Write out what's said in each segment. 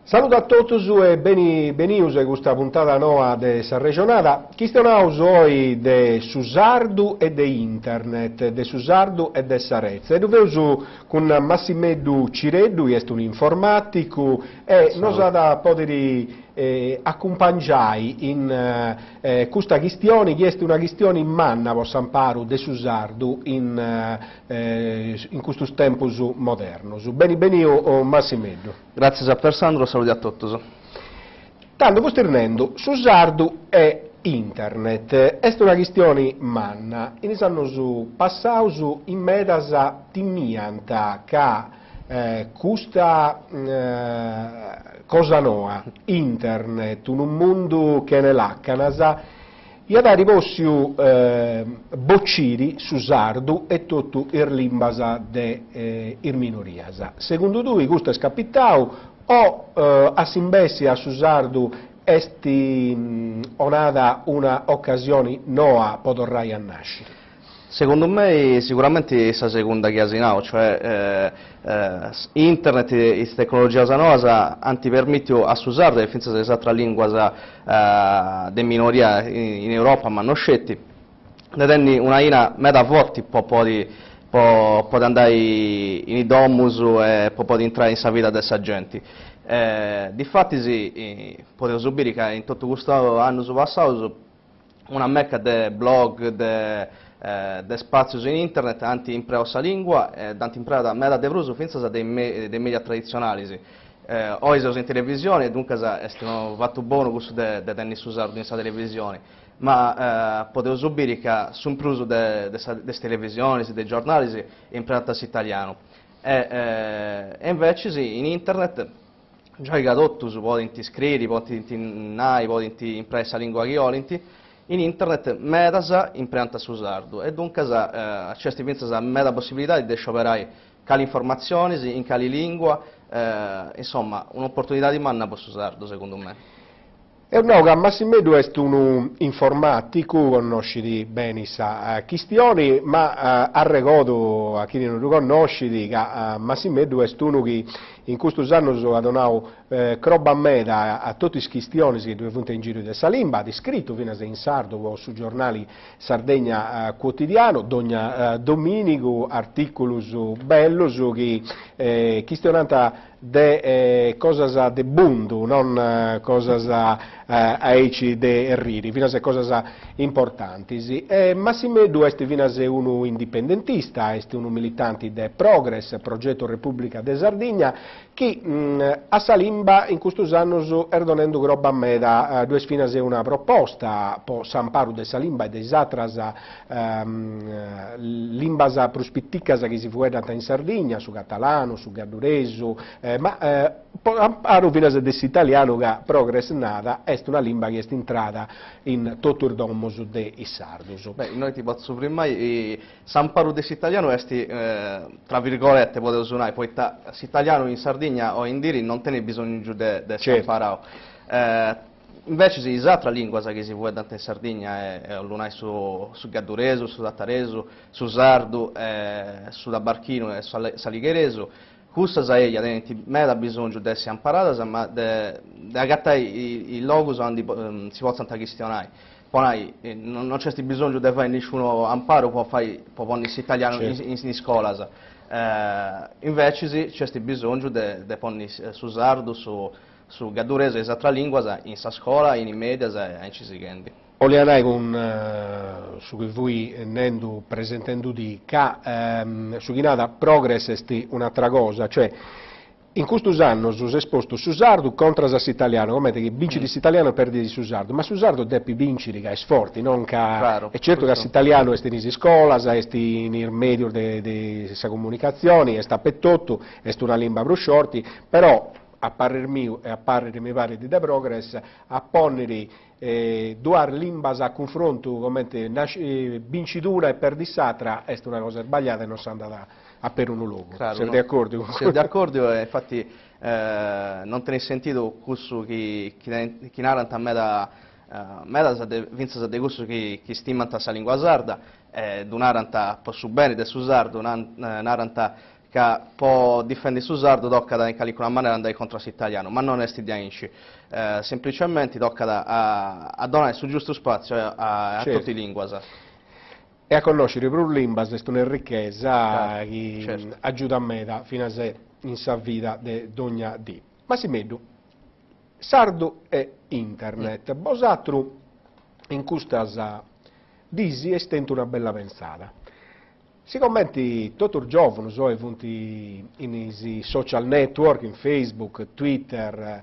Saluto a tutti e benius a questa puntata nuova de sa regionata. Questionaus oggi de su sardu e de internet, de su sardu e de sarezza. E doveus con Massimeddu Cireddu, che è un informatico, e nos ha poter accompagnare in questa questione, che è una questione in manna, possiamo parlare, de su sardu in questo tempo moderno. Benio Massimeddu. Grazie a per Sandro, saluti a tutti. Tanto postirnendo, su sardu e internet, è una questione manna, iniziano su passaus in medasa timmianta che questa cosa nuova, internet, un mondo che ne l'accanasa, io da rivossiu bocciri su sardu e tutto il limbasa de ir minoriasa. Secondo tu, questo è scappitau o a simbessia su sardu esti onada una occasione noa potorrai a nascere? Secondo me sicuramente la seconda che asinao, cioè internet e tecnologia sanosa anti permettono a usare finza l'esatta lingua de minoria in Europa ma non scetti, ne tenni una ina meta votti può andare in domus e può entrare in sa vita dessa gente. Difatti potevo subire che in tutto questo anno passato una mecca de blog de spazi in internet anti impreo sa lingua e anti impreo da meta de fruso finza dei media tradizionali. Oggi sono in televisione e dunque è fatto buono questo de tenni su sardo in sa televisione, ma potevo subire che su impruso de televisioni, dei giornali impreata italiano e invece in internet già i gadotto su potenti scrivi, potenti nai, potenti impresa lingua che volenti, in internet metasa impreanta su sardu e dunque c'è pensa meta possibilità di scoprire cali informazioni in cali lingua, insomma un'opportunità di manna per su sardu secondo me. E no, che Massimeddu è un informatico, conosci bene questa questione, ma a regodo a chi non lo conosci, che Massimeddu è uno che in questo anno ha donato croba meda a tutte le questioni che dove in giro di Salimba, ha scritto fino a in sardo o su giornali Sardegna Quotidiano, dominico articoli bello che questionata de cosas de bundu, non cosas aici de riri, fino a cosas importanti. Massimeddu è fino a uno indipendentista, è uno militante de Progress, progetto Repubblica de Sardegna, che a Salimba in questo anno erdonendo groba meda due fino a una proposta po Samparu de Salimba e de Atras limbasa prospitticas che si fuedata in Sardegna, su catalano, su gadduresu, ma Amparo fino a italiano che Progress nada è una lingua che è entrata in tutto il domus de Sardus. Beh, noi ti posso mai Samparo dell'italiano è tra virgolette potevo suonare, poi l'italiano in Sardegna o in Diri non tiene bisogno di Samparao. Invece si altra lingua che si può dare in Sardegna è l'unai su gadduresu, su dattaresu, su sardu, su da barchino e su saligheresu. Questa saeglia meta bisogno di essere imparata, ma di agattare i logos onde si possono questionare. Poi non c'è bisogno di fare nessuno amparo, può fare italiano in scuola. Invece c'è bisogno di porre su sardo, su gadurese, esatta lingua, in sa scuola, in media e in cisigendi. Olianai su cui voi nendo presentando di che su chi nada progress è un'altra cosa, cioè in questo anno si è esposto su sardo contro l'italiano, come che vinci l'italiano e perdi su sardo, ma su sardo deppi vincere che è forti, non che claro, è certo che l'italiano è in scuola, è in medio di comunicazioni, è stappetotto, è una lingua brusciorti, però a parer mio e a parer mi pare di De Progress a ponere due limbas a confronto come vincitura e perdissatra è una cosa sbagliata e non si è andata a per un luogo. Claro, siete d'accordo? Siamo d'accordo e infatti non te ne sentito questo che narranta a me da vinza de questo che stimanta sa lingua sarda donaranta posso bene del su sardo narranta che può difendere su sardo, tocca da in qualche maniera andare contro l'italiano, ma non è stidianici. Semplicemente tocca a donare sul giusto spazio a Certo. tutti i linguas. E a conoscere per un limbas è una ricchezza Certo, che certo. aiuta a me fino a se in sa vita de dogna di. Ma si medu, sardo e internet, bosatru in questa disi e stento una bella pensata. Si commenti tutto il giorno, so, punti in social network, in Facebook, Twitter,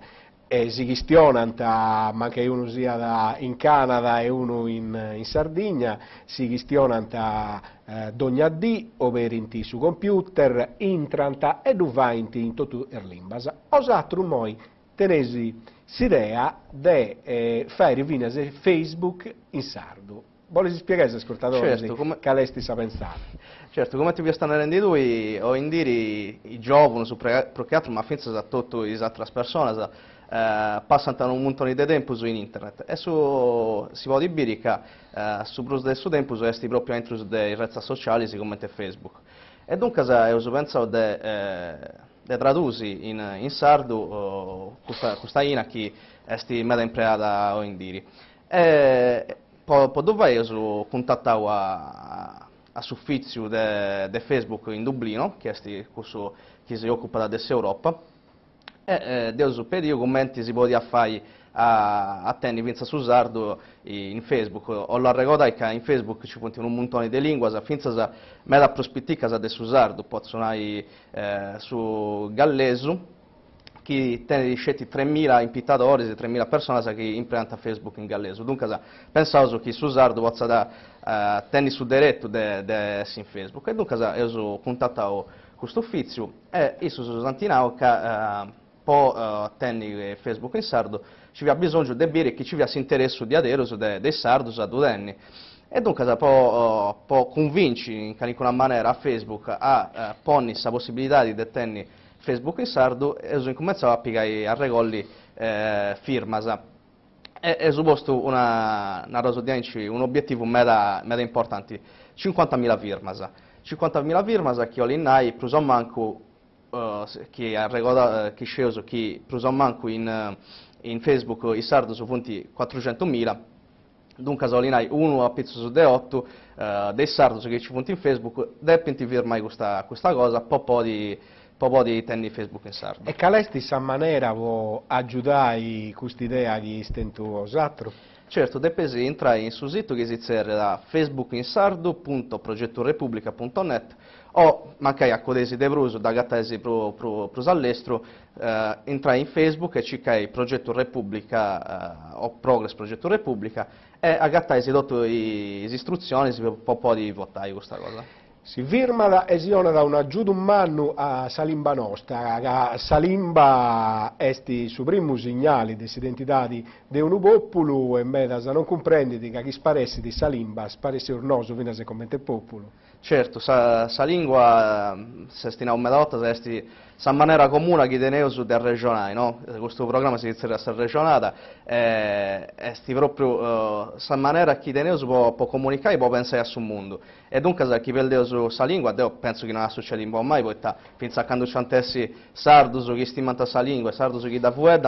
e si questionano, ma che uno sia in Canada e uno in Sardegna, si questionano d'ogni dì, ovvero su computer, intranta e duvainti in tutto il limbas. Osatru noi tenesi l'idea di fare venire Facebook in sardo. Volete spiegare agli ascoltatori Certo, come... che lei sta pensando? Certo, come ti vi stanno rendendo o indiri i giovani su procreato, ma finché da tutte le altre persone passano un montone di tempo su internet e si può dire che su brus del suo tempo è proprio entro dei reti sociali come Facebook. E dunque io penso di tradurre in sardo questa ina che è meta impreata o indiri. E poi dove io contattato a suffizio di Facebook in Dublino, che è questo che si occupa dell'Europa, e Deus periodo commenti si può fare a tenni vinza su sardo in Facebook. Ho la ricorda che in Facebook ci sono un montone di lingue, finza me la prospettica del su sardo, possono andare su gallesu, che tiene scelti 3.000 impitatori e 3.000 persone che impianta Facebook in galleso. Dunque, pensavo che su sardo possa tenere su diretto in Facebook. E dunque, io ho contattato questo ufficio e io sono santinao che può tenere Facebook in sardo, ci ha bisogno di dire che ci si interessa di aderos dei sardos a dudenni. E dunque può convincere in qualche maniera a Facebook a porre la possibilità di tenere Facebook in sardo e ho cominciato a piegare a regoli firmas. E ho posto un obiettivo meda importante, 50.000 firmas. 50.000 firmas che ho in plus manco che sceso che manco in Facebook i sardo su fonti 400.000, dunque solinai uno a pezzo su de 8 dei sardo che ci fonti in Facebook depende firmai questa cosa po' di tenni Facebook in sardo. E calesti sa maniera può aiutare questa idea di stento osatro? Certo, depesi entrare in sul sito che si serve da facebookinsardo.progettorepublica.net o magari a codesi de bruso da gattesi pro all'estero, entrare in Facebook e cercare Progetto Repubblica o Progress Progetto Repubblica e a gattesi dopo le istruzioni si può di votare questa cosa. Si firma la esione da un aggiuto umano a Salimba nostra, che Salimba è su primo segnale dell'identità di un popolo e meda se non comprendi che chi sparesse di Salimba sparesse ornoso fino a se commenta il popolo. Certo, sa lingua, se stina un medotta, se sa maniera comune che tenevo su del regionale, no? Questo programma si inizia a essere regionata, e sti proprio, sa maniera che tenevo può comunicare e può pensare a sul mondo. E dunque, se chi perde su sa lingua, penso che non succede un po' mai, perché penso a quando c'antessi sardos che stimano sa lingua e sardos che da fuori,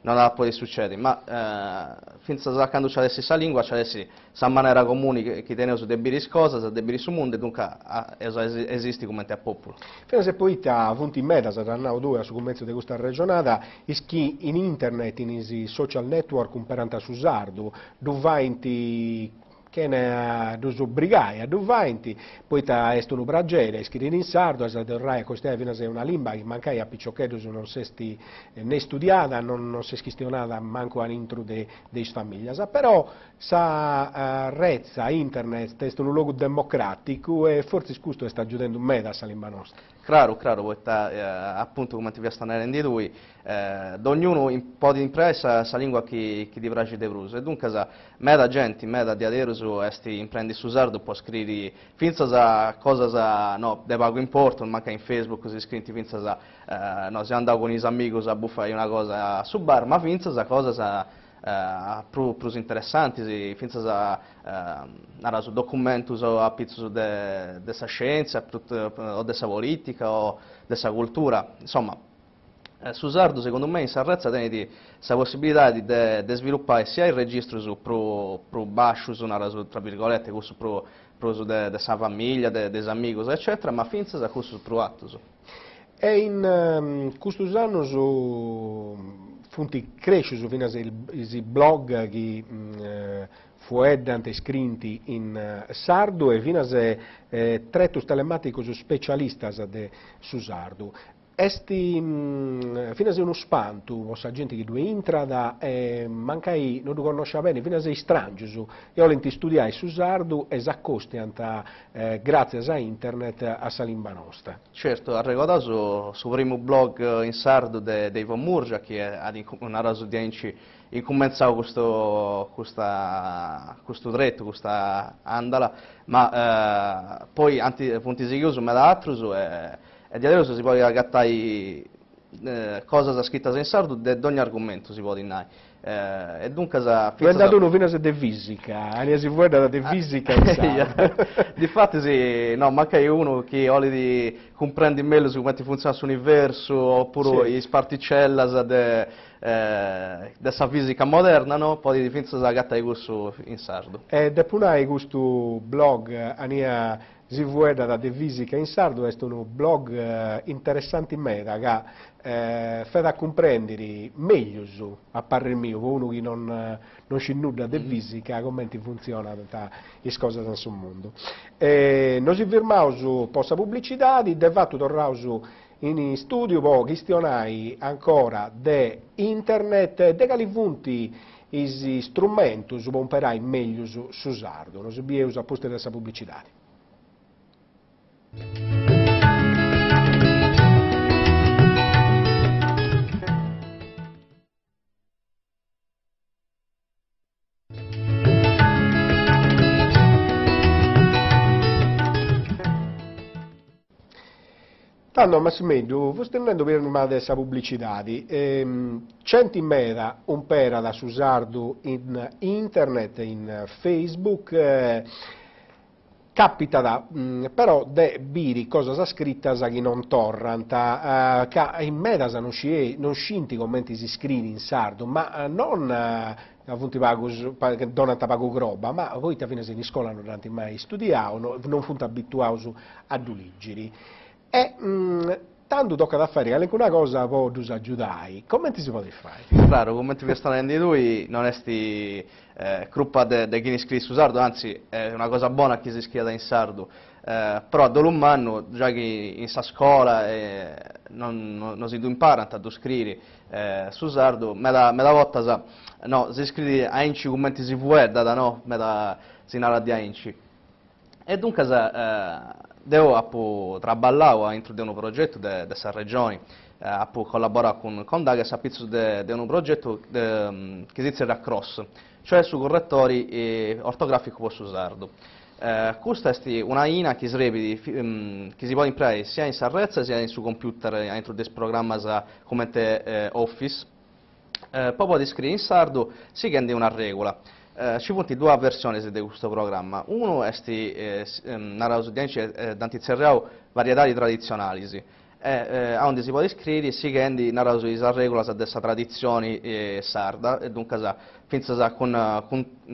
non può succedere, ma finché a quando c'avessi sa lingua, c'avessi sa maniera comune che tenevo su debiri cose, debiri sul mondo, e dunque esiste come te a popolo. Fino a se poi a punti in meta, saranno due su commento di questa regionata, chi in internet, in social network, un peranta su sardo, dove che ne obbligare a doventi, poi è un bragere, scrivere in sardo, se dovrai costare fino a una lingua che mancai a piccioccheto non si né studiata, non si è questionata manco all'intro dei famiglie, però sa rezza internet è un luogo democratico e forse questo sta aggiungendo un meta alla lingua nostra. Claro, perché appunto come ti vi stanno rendendo voi, ognuno può impresa la lingua che ti piace di bruso, e dunque meda gente, meda di adesso imprendi su sardo, può scrivere finza sa cosa no, de pago importo, manca in Facebook così scritti finza sa no, se andavo con i amici a buffare una cosa su bar, ma finza sa cosa plus interessanti, finza a documentos a pizzo dessa scienza, o dessa politica, o dessa cultura, insomma. Su sardo, secondo me, in Sarrezza tiene questa possibilità di sviluppare sia il registro più basso, tra virgolette, più della famiglia, dei amici, eccetera, ma finza da questo più alto. E in questi anni funti cresciuti fino ai blog che fueddante scritti in sardo e fino a trettus telematico specialista su sardo. Esti fino a uno spanto, vostra gente che due intrada e mancai non lo conosce bene, fino a sei strangi, io lenti studiai su sardo e s'accosti grazie a internet a Salimba nostra. Certo, ha ricordato su primo blog in sardo di Ivo Murgia che ha una raso di anni incominciato questo dretto, questa andala, ma poi punti si chiuso, ma da altro e di adesso si può agattare cose scritte in sardo di ogni argomento si può dire. E dunque è andato uno fino a de fisica, si può da de fisica in sardo. Difatti sì, no, manca uno che vuole di comprendere meglio su come funziona l'universo oppure sì. Le particelle della fisica moderna, no? Poi di finza si agatta questo in sardo. E dopo questo blog ania si vuole da de fisica in sardo è un blog interessante in me, che fa da comprendere meglio a parere mio, uno che non c'è nulla di fisica, come funziona le cose nel suo mondo. Noi si fermiamo su posta pubblicità, di fatto torniamo in studio, poi questionai ancora di internet e di quali punti i strumenti si pomperai meglio su sardo, non si bieu a posto della pubblicità. Tanto Massimeddu, sto tenendo per una dessa pubblicità, centi mera un pera da susardo in internet, in Facebook, capita da, però de biri cosa sa scritta sa che non torranta, che in medasa non scinti commenti si scrivi in sardo, ma non appunto donata pago groba, ma voi ta fine se in scuola non avete mai studiato, non funte abituati a duligiri. E tanto tocca da fare, anche una cosa può aiutare, come ti si può fare? Claro, come ti stanno di lui, non è gruppa di chi iscrive su sardo, anzi è una cosa buona che si iscrive in sardo, però da un anno, già che in sa scuola non si imparano a scrivere su sardo, me la volta no, si iscrive a inci come si può, no, me la si narra di inci. E dunque devo traballare all'interno di un progetto di questa regione, collaborare con Dagas a pizzo di un progetto che si chiama Cross, cioè su correttori ortografici su sardo. Questa è una INA che si può imparare sia in Sarrezza sia su computer dentro dei programmi come Office. Poi di scrivere in sardo si chiede una regola. Ci sono due versioni di questo programma. Uno è d'antizerrao varietà tradizionali, dove si può scrivere si chiede una regola di questa tradizione sarda, e dunque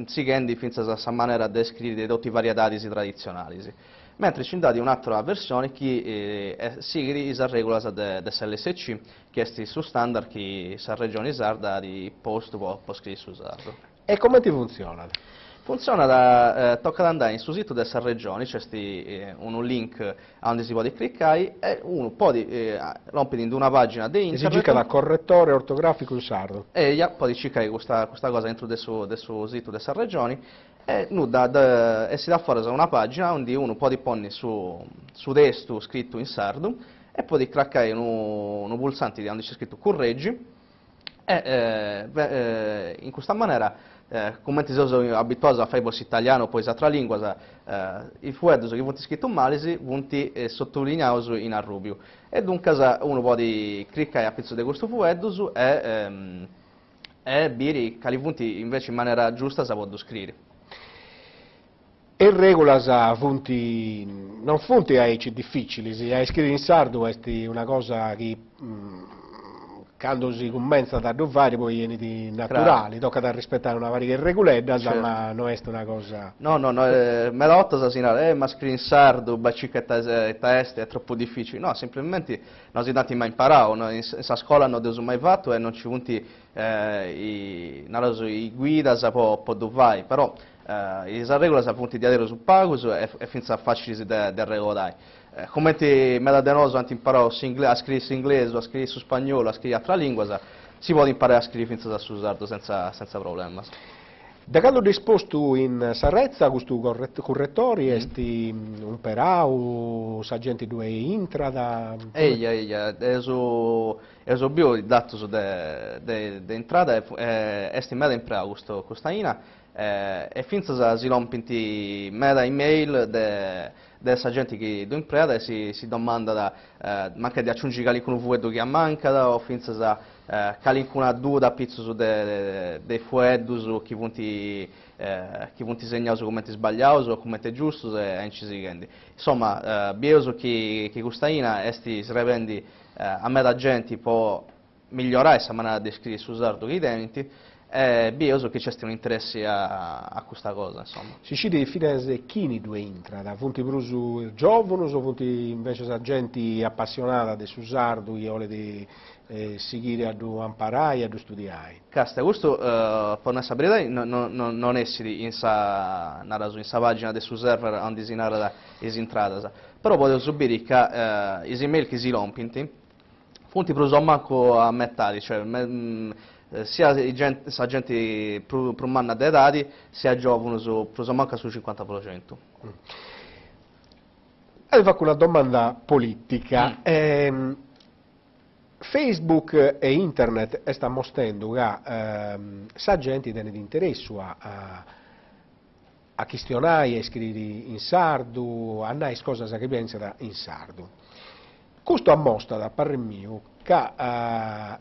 si chiede finza questa maniera di scrivere tutte le varietà tradizionali. Mentre ci dà un'altra versione che si la regola dell'SLSC, che è su standard che la regione sarda di posto può scrivere su sardo. E come ti funziona? Funziona tocca andare sul sito della regione, c'è un link dove si può cliccare e uno può rompere in una pagina di internet. Si cerca da correttore ortografico in sardo. E può cercare questa cosa dentro del suo sito della regione e si dà fuori una pagina dove uno può porre su testo scritto in sardo e può cliccare un pulsante dove c'è scritto correggi e in questa maniera come ti sono abituato a fare in italiano, poi in altra lingua, i fuetti che vengono scritti male, vengono sottolineati in arrubio. E dunque uno può cliccare a pezzo di questo fuetto e e biri calivunti invece in maniera giusta si può scrivere. E regola sa funti, non funti difficili, se hai scritto in sardo è una cosa che quando si comincia da fare poi viene di naturali, tocca da rispettare una varia regoletta, certo. Ma non è una cosa... No, me la volta sa sinare, ma scrivi in sardo, bacicca e teste, è troppo difficile. No, semplicemente non si tanti mai imparato, no? In scuola non abbiamo mai fatto e non ci punti i guida sa può dovere, però le regole sa punti di adere su pagus e finza facili da regolare. Come me da denoso anche imparato a scrivere in inglese, a scrivere su spagnolo, a scrivere altra lingua, si può imparare a scrivere finza su sardo senza problema. Da quando disposto in Sarrezza questo correttori esti un perau, sagenti due intra da... Eso bio il dato de entrata esti meda in perau questa ina e finza si rompinti meda email de sagenti che do impreda e si domanda manca di aggiungere qualcuno fuedo che manca o finza qualcuna duda pizzo su dei fuedus o chi punti segnato come ti sbagliato o come ti giusto e incisi quindi insomma bioso che questaina esti si revendi a me da gente può migliorare questa maniera di scrivere su sardo che i denti e bioso che c'è un interesse a questa cosa insomma. Si ci define chini due intra, da punti brusu giovani o punti invece da gente appassionata di su sardo che vuole di seguire ad imparare e ad studiare. Casta, questo per una verità non essere in sa pagina del suo server a disegnare le entrate, però potete subire che le email che si rompinti, punti per manco a metà, cioè sia la gente per un anno di dati, sia giovani per manco sul 50%. Allora faccio una domanda politica. Facebook e Internet stanno mostrando che sa gente tiene di interesse a questionare, a scrivere in sardo, a dire cose che pensa in sardo. Questo mostra, da parere mio, che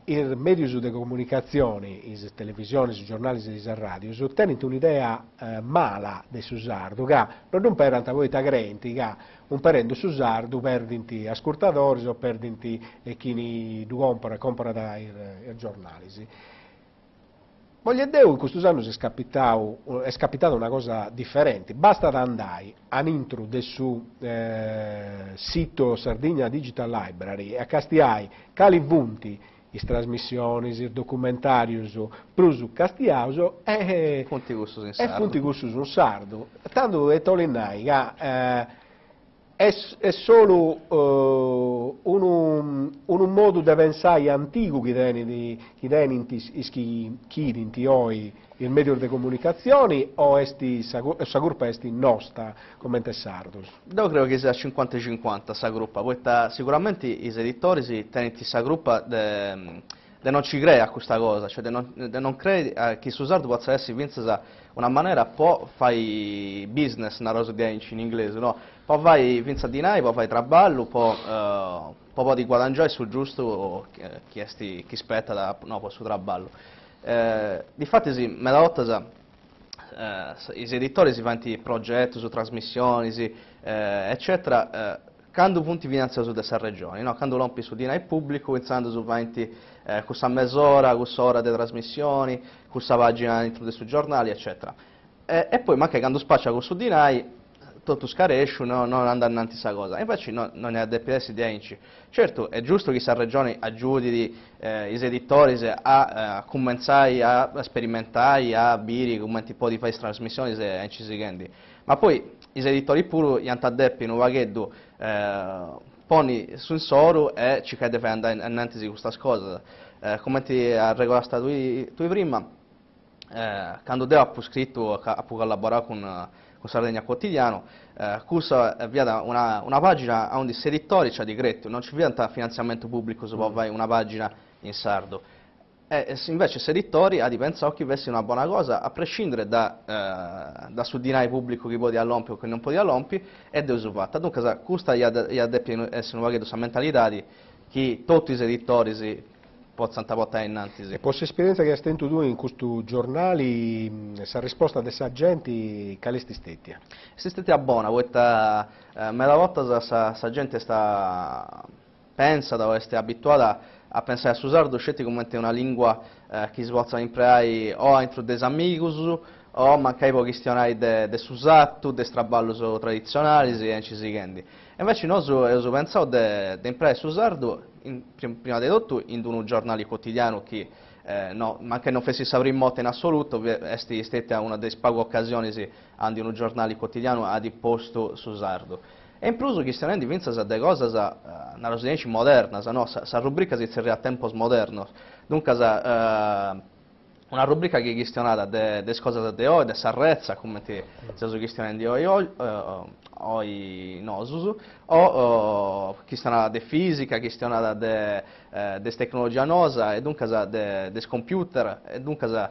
i mezzi di comunicazione, le televisioni, i giornali e le radio, ottengono un'idea mala del sardo, che non per voi tagrenti, che un perendo su sardo perdinti ascoltatori o perdinti chi compra dai giornali. Voglio dire, in questo anno è capitata una cosa differente, basta andare all'intro del suo sito Sardegna Digital Library e a castiai cali vunti, le trasmissioni, i documentari, plus castiauso e punti gustos in sardo. Tanto è tolinai che è solo un modo di pensare antico che tiene oggi il medio di comunicazione o questa gruppa è nostra come sardo? Io credo che sia 50-50 questa gruppa, perché sicuramente i editori tengono questa gruppa non ci crea a questa cosa, cioè non crede che su sardo possa essere vinta una maniera può fare business, una cosa in inglese, no? Poi vai vinza di nai, poi fai traballo, poi di guadagnare sul giusto chi spetta no, sul traballo. Difatti sì, me la volta i editori si fanno progetti su trasmissioni, eccetera, quando punti finanziari su questa regione, no? Quando rompi su di nai pubblico, pensando su 20 questa mezz'ora, questa ora di trasmissioni, questa pagina dentro sui giornali, eccetera. E poi anche quando spaccia con su di nai, tutto scaresce, no? Non andare avanti questa cosa. Invece no, non è da PS di Enci. Certo, è giusto che questa regione aiuti gli editori a cominciare a sperimentare, a bere come un po' di fare trasmissioni se Enci si rendi. Ma poi gli editori pure gli hanno detto in un vaghetto poni sul soro e ci crede per andare avanti su questa cosa. Come ti ha regolato tu prima, quando Deo ha scritto, ha collaborato con Sardegna Quotidiano, cosa avvia una pagina a un editori, cioè di Gretto, non ci viene finanziamento pubblico se può fare una pagina in sardo. Invece se editori ha di pensare che sia una buona cosa, a prescindere da sudinare pubblico che può all'ompi o che non può all'ompi, è desusato. Dunque, questa è essere una mentalità che tutti gli editori tanta volta innanzi. Sì. E questa esperienza che hai sentito tu in questi giornali, questa risposta dei gente, calesti stettia? Si stati a buona, mela volta sa gente pensa, da essere abituata a pensare a sardo, scetti come una lingua che svolta in preai o entro des amigos, o mancai po' questionari de susatto, de straballos tradizionali e ci si rendi. E invece noi abbiamo pensato di imparare su sardo, prima di tutto, in un giornale quotidiano che anche non fessi sapere molto in assoluto, è stata una delle poche occasioni di un giornale quotidiano a posto su sardo. E in più questionando vince delle cose una rosinici moderna, no? Sa rubrica si serve a tempos modernos. Dunque una rubrica che è questionata delle cose di oggi, della sarrezza, come si sta questionando oggi nosus, o questionata di fisica, questionata di tecnologia nosa, e dunque del computer, e dunque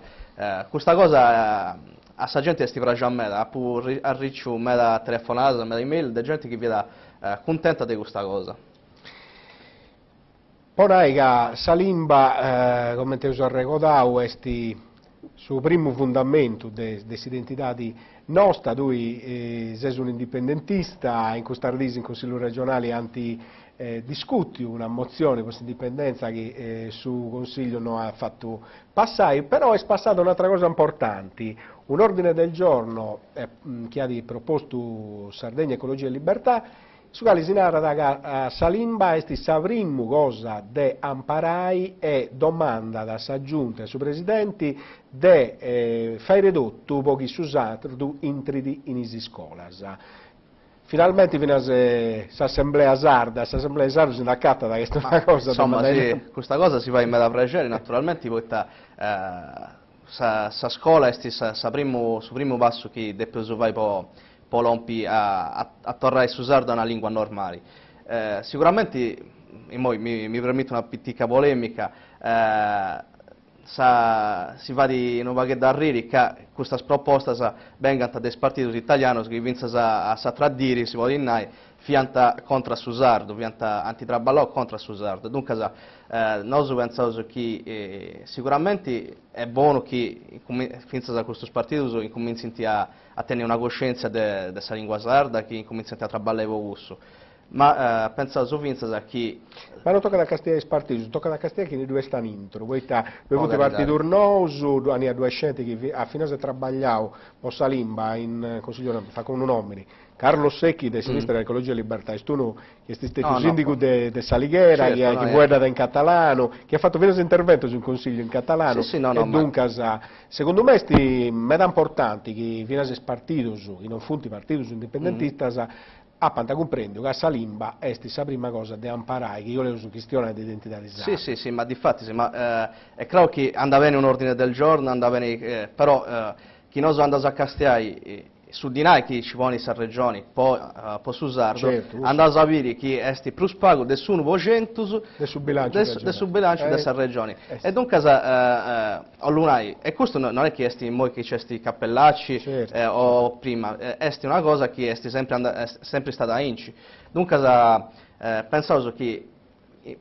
questa cosa a sa gente sti piace a me, a ricciu me da telefonata, me da email, di gente che viene contenta di questa cosa. Poi che Salimba, come ti ho ricordato, è il primo fondamento dell'identità nostra, lui sei un indipendentista, in questa in Consiglio regionale discuti una mozione per l'indipendenza che su Consiglio non ha fatto passare, però è passata un'altra cosa importante, un ordine del giorno che ha proposto Sardegna Ecologia e Libertà, su quale si narra che Salimba è la prima cosa da imparai e domanda da Giunta e su presidenti di fare ridotto pochi susatri intridi in isi scolas. Finalmente fino all'assemblea sarda si è accattata da questa cosa. Insomma, sì, questa cosa si fa in mezzo piacere, naturalmente, perché sa scuola è il primo passo che deve fare polompi a tornare su sardo una lingua normale. Sicuramente, mi permetto una piccola polemica, si va di non va che da riri che questa proposta venga dai partiti italiani che vincono a tradire, si vuole dire, fianta contro su sardo, fianta antitraballò contro su sardo. Dunque, noi pensiamo che sicuramente è buono che finza da questo partito incominci a tenere una coscienza della lingua sarda, che incominci a traballare con questo. Ma pensavo finza che... Ma non tocca da Castiglia partiti, tocca da Castiglia che ne due stanno intro, poi avuto partiti urnoso, hanno due scelte che a fine di trabagliare o Salimba in Consiglio fa con un nome. Carlo Secchi di Sinistra dell'Ecologia e Libertà, è uno che è stato sindaco di Saliguera, certo, che guarda in catalano, che ha fatto diversi interventi sul Consiglio in catalano, sì, e dunque secondo me è importante che viene partito, che non funti partito indipendentista, a quanto comprendo che a Salimba è la prima cosa da imparare, che io le uso questione di identità di Sardo. Sì, ma difatti, è chiaro che andava bene un ordine del giorno, però chi non andava a Castiai, su di noi che ci vuole in regioni, poi su Sardo, certo, andava a sapere che è più spago del suo vocentus del bilancio della regione. E dunque, e questo non è che è che c'è sti cappellacci, certo, o prima, è una cosa che è sempre stata inci. Dunque, pensavo che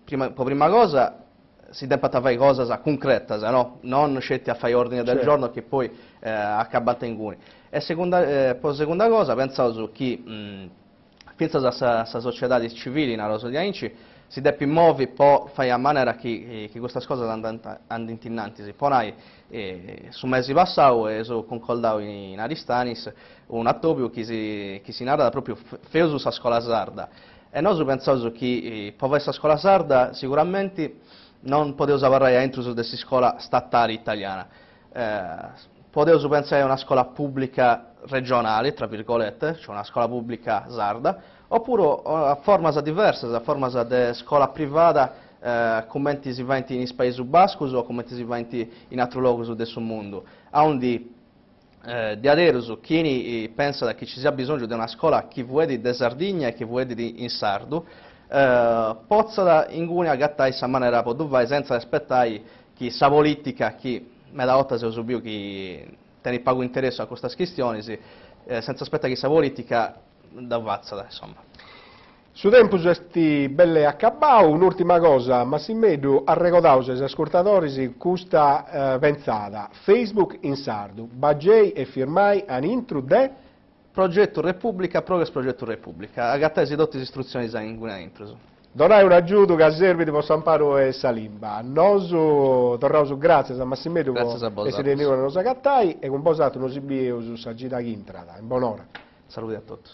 prima cosa si debba fare cose concrete, no? Non scetti a fare ordine del certo, giorno che poi accabata in guni. E seconda cosa, pensavo che penso alla società civile in Rosa di Ainci si deve muovere per fare in maniera che queste cose andino innanzi. Poi su mesi passati ho concordato in Aristanis un attopio che si narra proprio feso sulla scuola sarda. E noi pensavo che per questa scuola sarda sicuramente non potevo parlare entro di questa scuola statale italiana. Potevo pensare a una scuola pubblica regionale, tra virgolette, cioè una scuola pubblica sarda, oppure a forme diverse, a forme di scuola privata, come si va in Paesi Baschi o come si va in altri luoghi del mondo. Onde di adesso chi pensa che ci sia bisogno di una scuola che vuole di Sardegna e che vuole in sardo, possa in Gunia gattare in maniera dove senza aspettare che sa politica che me la volta si è subito che tiene poco interesse a queste questioni, senza aspettare che sa politica da vazzata, insomma. Su tempo questi belle accabau, un'ultima cosa, Massimmedu ha ricordato agli ascoltatori su questa pensata, Facebook in sardo, Bagei e firmai an intro de... Progetto Repubblica, Progress Progetto Repubblica, agattesi tutte le istruzioni in una intro. Donai un aiuto che serve di Amparo e Salimba. Noso tornavo grazie a Massimmedu che si riuniva nella nostra cattai e con posato non si bie su Sagita Gintrada. In buon'ora. Saluti a tutti.